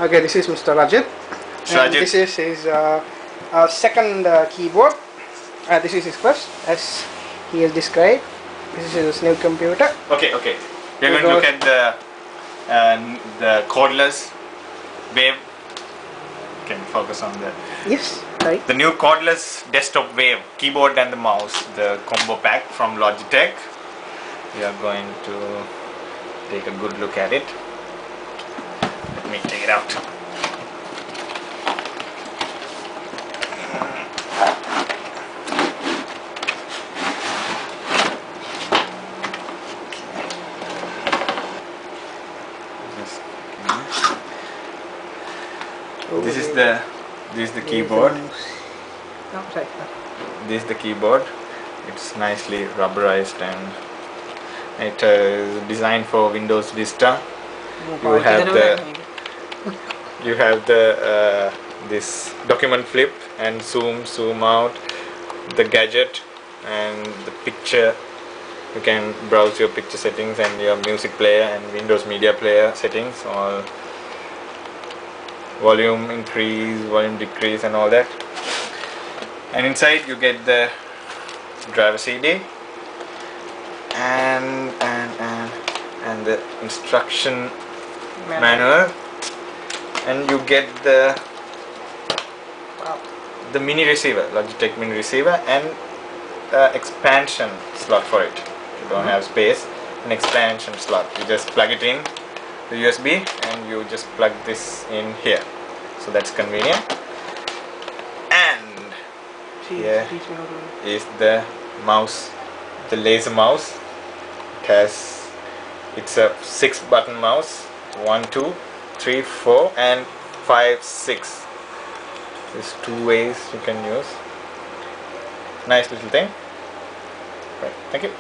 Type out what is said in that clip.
Okay, this is Mr. Rajat. And this is his second keyboard. This is his first, as he has described. This is his new computer. Okay. We're going to look at the cordless Wave. Can focus on the right. The new cordless desktop Wave keyboard and the mouse, the combo pack from Logitech. We are going to take a good look at it. Let me take it out. This is the keyboard. This is the keyboard. It's nicely rubberized and it is designed for Windows Vista. You have the this document flip and zoom out, the gadget and the picture. You can browse your picture settings and your music player and Windows Media Player settings, or volume increase, volume decrease and all that. And inside you get the driver CD and the instruction manual, and you get the mini receiver, Logitech mini receiver, and expansion slot for it. You don't have space, an expansion slot. You just plug it in the USB and you just plug this in here, so that's convenient. And here is the mouse, the laser mouse. It's a 6-button mouse, 1, 2, 3, 4 and 5, 6. There's 2 ways you can use. Nice little thing. Right, thank you.